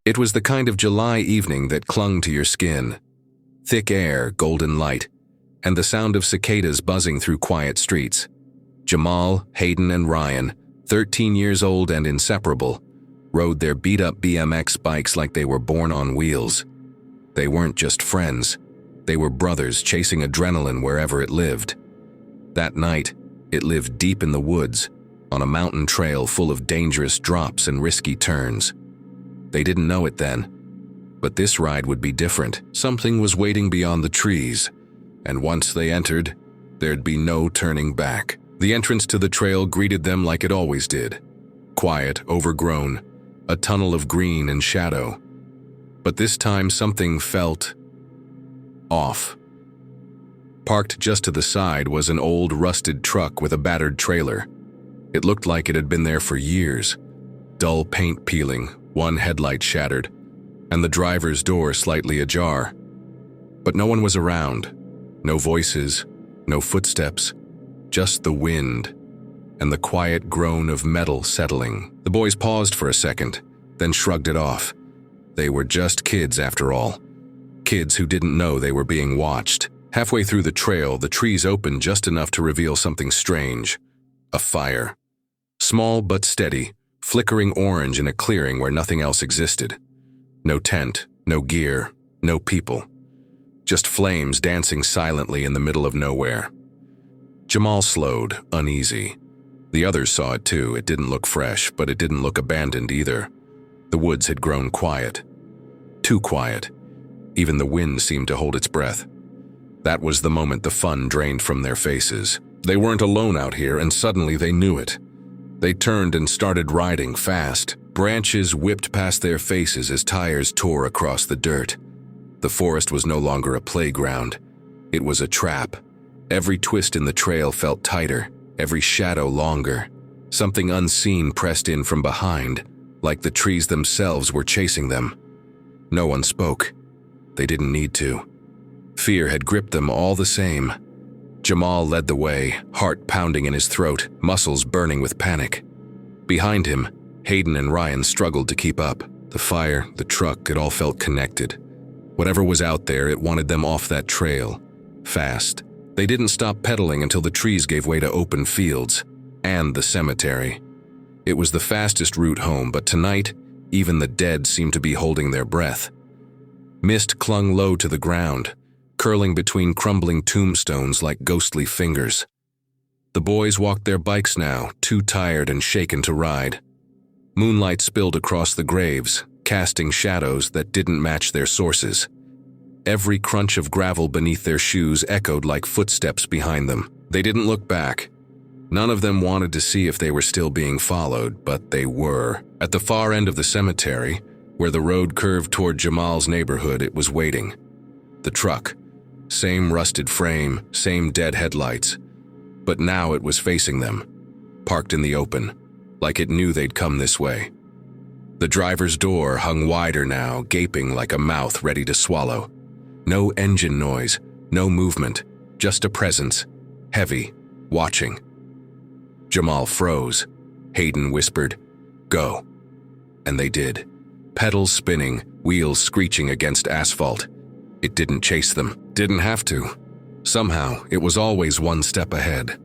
It was the kind of July evening that clung to your skin. Thick air, golden light, and the sound of cicadas buzzing through quiet streets. Jamal, Hayden, and Ryan, 13 years old and inseparable, rode their beat-up BMX bikes like they were born on wheels. They weren't just friends. They were brothers chasing adrenaline wherever it lived. That night, it lived deep in the woods, on a mountain trail full of dangerous drops and risky turns. They didn't know it then, but this ride would be different. Something was waiting beyond the trees, and once they entered, there'd be no turning back. The entrance to the trail greeted them like it always did. Quiet, overgrown, a tunnel of green and shadow. But this time something felt off. Parked just to the side was an old, rusted truck with a battered trailer. It looked like it had been there for years. Dull paint peeling, one headlight shattered, and the driver's door slightly ajar. But no one was around. No voices, no footsteps, just the wind and the quiet groan of metal settling. The boys paused for a second, then shrugged it off. They were just kids after all. Kids who didn't know they were being watched. Halfway through the trail, the trees opened just enough to reveal something strange. A fire. Small but steady, flickering orange in a clearing where nothing else existed. No tent, no gear, no people. Just flames dancing silently in the middle of nowhere. Jamal slowed, uneasy. The others saw it too. It didn't look fresh, but it didn't look abandoned either. The woods had grown quiet. Too quiet. Even the wind seemed to hold its breath. That was the moment the fun drained from their faces. They weren't alone out here, and suddenly they knew it. They turned and started riding fast. Branches whipped past their faces as tires tore across the dirt. The forest was no longer a playground. It was a trap. Every twist in the trail felt tighter, every shadow longer. Something unseen pressed in from behind, like the trees themselves were chasing them. No one spoke. They didn't need to. Fear had gripped them all the same. Jamal led the way, heart pounding in his throat, muscles burning with panic. Behind him, Hayden and Ryan struggled to keep up. The fire, the truck, it all felt connected. Whatever was out there, it wanted them off that trail. Fast. They didn't stop pedaling until the trees gave way to open fields and the cemetery. It was the fastest route home, but tonight, even the dead seemed to be holding their breath. Mist clung low to the ground, curling between crumbling tombstones like ghostly fingers. The boys walked their bikes now, too tired and shaken to ride. Moonlight spilled across the graves, casting shadows that didn't match their sources. Every crunch of gravel beneath their shoes echoed like footsteps behind them. They didn't look back. None of them wanted to see if they were still being followed, but they were. At the far end of the cemetery, where the road curved toward Jamal's neighborhood, it was waiting. The truck. Same rusted frame, same dead headlights. But now it was facing them, parked in the open, like it knew they'd come this way. The driver's door hung wider now, gaping like a mouth ready to swallow. No engine noise, no movement, just a presence, heavy, watching. Jamal froze. Hayden whispered, "Go." And they did. Pedals spinning, wheels screeching against asphalt. It didn't chase them, didn't have to. Somehow, it was always one step ahead,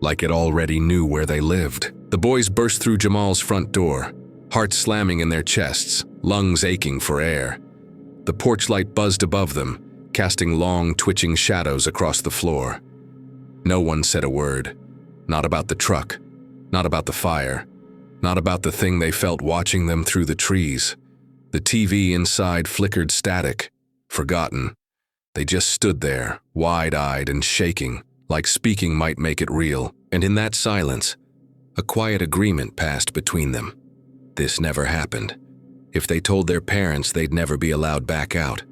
like it already knew where they lived. The boys burst through Jamal's front door, hearts slamming in their chests, lungs aching for air. The porch light buzzed above them, casting long, twitching shadows across the floor. No one said a word. Not about the truck, not about the fire, not about the thing they felt watching them through the trees. The TV inside flickered static, forgotten. They just stood there, wide-eyed and shaking, like speaking might make it real. And in that silence, a quiet agreement passed between them. This never happened. If they told their parents, they'd never be allowed back out.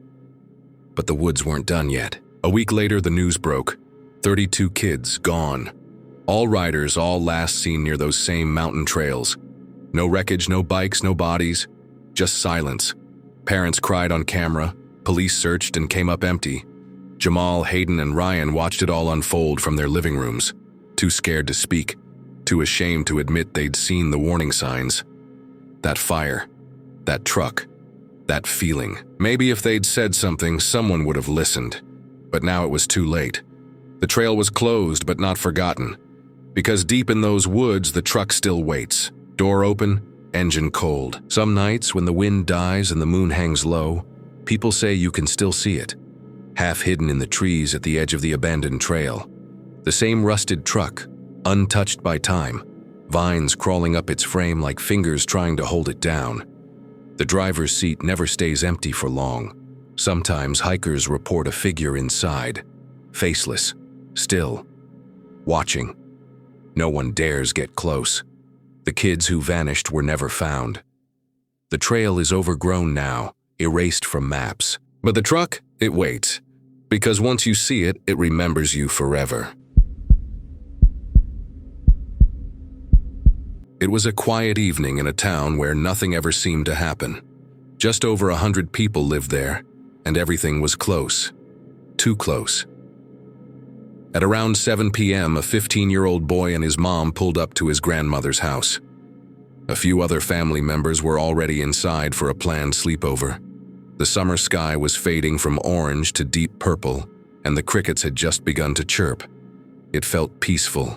But the woods weren't done yet. A week later, the news broke. 32 kids gone. All riders, all last seen near those same mountain trails. No wreckage, no bikes, no bodies. Just silence. Parents cried on camera. Police searched and came up empty. Jamal, Hayden, and Ryan watched it all unfold from their living rooms. Too scared to speak. Too ashamed to admit they'd seen the warning signs. That fire. That truck. That feeling. Maybe if they'd said something, someone would have listened. But now it was too late. The trail was closed but not forgotten. Because deep in those woods, the truck still waits. Door open, engine cold. Some nights, when the wind dies and the moon hangs low, people say you can still see it, half hidden in the trees at the edge of the abandoned trail. The same rusted truck, untouched by time, vines crawling up its frame like fingers trying to hold it down. The driver's seat never stays empty for long. Sometimes hikers report a figure inside, faceless, still, watching. No one dares get close. The kids who vanished were never found. The trail is overgrown now, erased from maps. But the truck, it waits. Because once you see it, it remembers you forever. It was a quiet evening in a town where nothing ever seemed to happen. Just over 100 people lived there, and everything was close. Too close. At around 7 p.m., a 15-year-old boy and his mom pulled up to his grandmother's house. A few other family members were already inside for a planned sleepover. The summer sky was fading from orange to deep purple, and the crickets had just begun to chirp. It felt peaceful,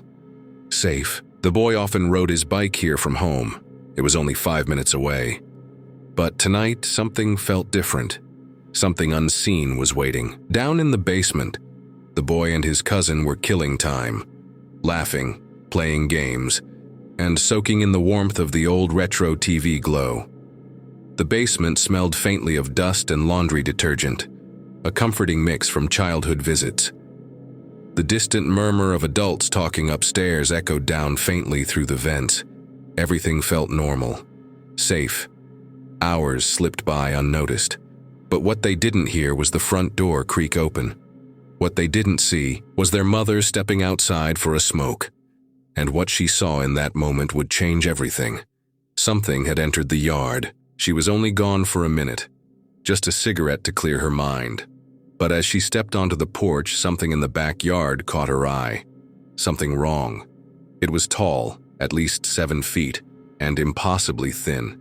safe. The boy often rode his bike here from home. It was only 5 minutes away. But tonight, something felt different. Something unseen was waiting. Down in the basement, the boy and his cousin were killing time, laughing, playing games, and soaking in the warmth of the old retro TV glow. The basement smelled faintly of dust and laundry detergent, a comforting mix from childhood visits. The distant murmur of adults talking upstairs echoed down faintly through the vents. Everything felt normal, safe. Hours slipped by unnoticed, but what they didn't hear was the front door creak open. What they didn't see was their mother stepping outside for a smoke. And what she saw in that moment would change everything. Something had entered the yard. She was only gone for a minute, just a cigarette to clear her mind. But as she stepped onto the porch, something in the backyard caught her eye. Something wrong. It was tall, at least 7 feet, and impossibly thin.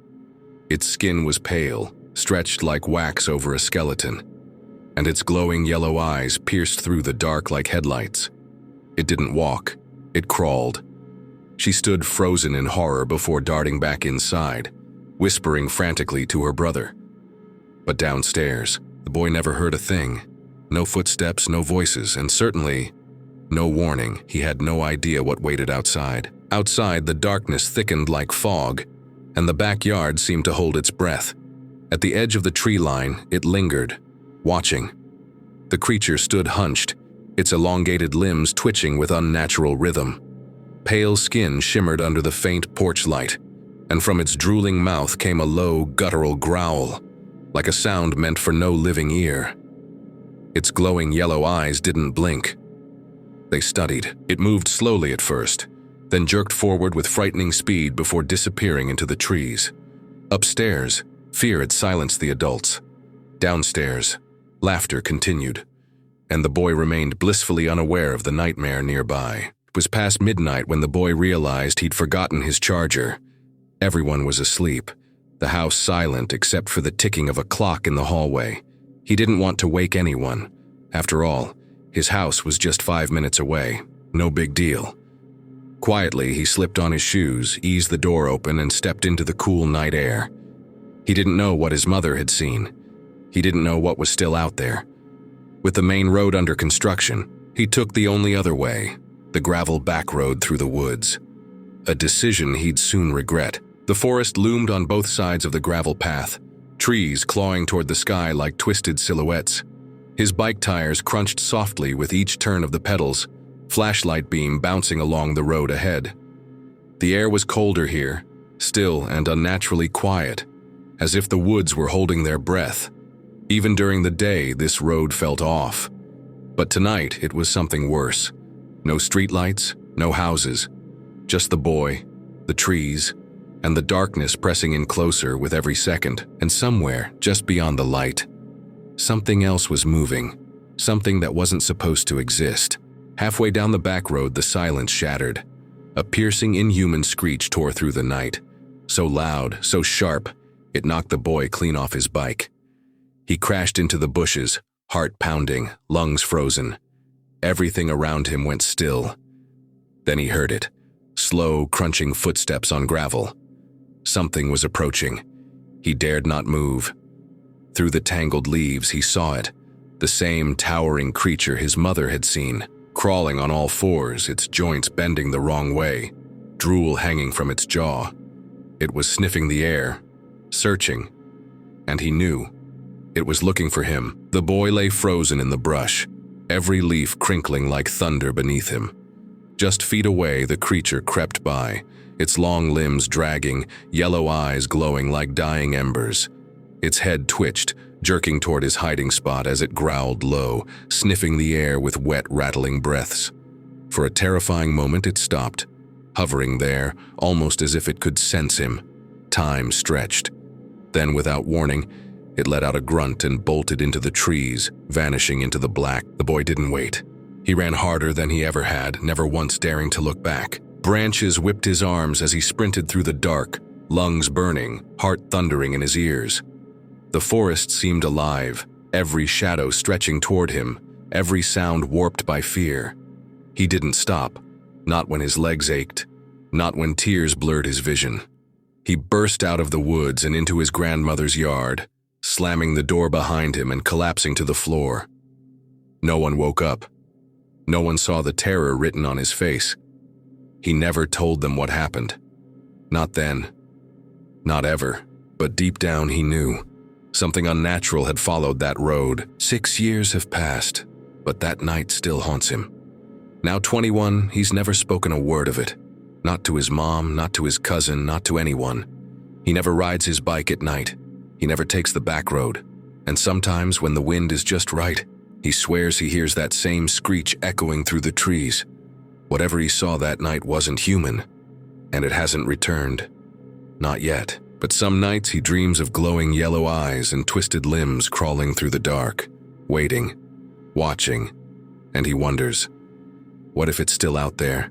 Its skin was pale, stretched like wax over a skeleton, and its glowing yellow eyes pierced through the dark like headlights. It didn't walk, it crawled. She stood frozen in horror before darting back inside, whispering frantically to her brother. But downstairs, the boy never heard a thing. No footsteps, no voices, and certainly no warning. He had no idea what waited outside. Outside, the darkness thickened like fog, and the backyard seemed to hold its breath. At the edge of the tree line, it lingered, watching. The creature stood hunched, its elongated limbs twitching with unnatural rhythm. Pale skin shimmered under the faint porch light, and from its drooling mouth came a low, guttural growl, like a sound meant for no living ear. Its glowing yellow eyes didn't blink. They studied. It moved slowly at first, then jerked forward with frightening speed before disappearing into the trees. Upstairs, fear had silenced the adults. Downstairs, laughter continued, and the boy remained blissfully unaware of the nightmare nearby. It was past midnight when the boy realized he'd forgotten his charger. Everyone was asleep, the house silent except for the ticking of a clock in the hallway. He didn't want to wake anyone. After all, his house was just 5 minutes away. No big deal. Quietly, he slipped on his shoes, eased the door open, and stepped into the cool night air. He didn't know what his mother had seen. He didn't know what was still out there. With the main road under construction, he took the only other way, the gravel back road through the woods. A decision he'd soon regret. The forest loomed on both sides of the gravel path, trees clawing toward the sky like twisted silhouettes. His bike tires crunched softly with each turn of the pedals, flashlight beam bouncing along the road ahead. The air was colder here, still and unnaturally quiet, as if the woods were holding their breath. Even during the day, this road felt off. But tonight, it was something worse. No streetlights, no houses, just the boy, the trees, and the darkness pressing in closer with every second. And somewhere, just beyond the light, something else was moving, something that wasn't supposed to exist. Halfway down the back road, the silence shattered. A piercing, inhuman screech tore through the night, so loud, so sharp, It knocked the boy clean off his bike. He crashed into the bushes, heart pounding, lungs frozen. Everything around him went still. Then he heard it, slow, crunching footsteps on gravel. Something was approaching. He dared not move. Through the tangled leaves, he saw it, the same towering creature his mother had seen, crawling on all fours, its joints bending the wrong way, drool hanging from its jaw. It was sniffing the air, searching, and he knew. It was looking for him. The boy lay frozen in the brush, every leaf crinkling like thunder beneath him. Just feet away, the creature crept by, its long limbs dragging, yellow eyes glowing like dying embers. Its head twitched, jerking toward his hiding spot as it growled low, sniffing the air with wet, rattling breaths. For a terrifying moment it stopped, hovering there, almost as if it could sense him. Time stretched. Then, without warning, it let out a grunt and bolted into the trees, vanishing into the black. The boy didn't wait. He ran harder than he ever had, never once daring to look back. Branches whipped his arms as he sprinted through the dark, lungs burning, heart thundering in his ears. The forest seemed alive, every shadow stretching toward him, every sound warped by fear. He didn't stop, not when his legs ached, not when tears blurred his vision. He burst out of the woods and into his grandmother's yard, slamming the door behind him and collapsing to the floor. No one woke up. No one saw the terror written on his face. He never told them what happened. Not then. Not ever. But deep down he knew. Something unnatural had followed that road. 6 years have passed, but that night still haunts him. Now 21, he's never spoken a word of it. Not to his mom, not to his cousin, not to anyone. He never rides his bike at night. He never takes the back road. And sometimes, when the wind is just right, he swears he hears that same screech echoing through the trees. Whatever he saw that night wasn't human, and it hasn't returned. Not yet. But some nights he dreams of glowing yellow eyes and twisted limbs crawling through the dark, waiting, watching, and he wonders, what if it's still out there?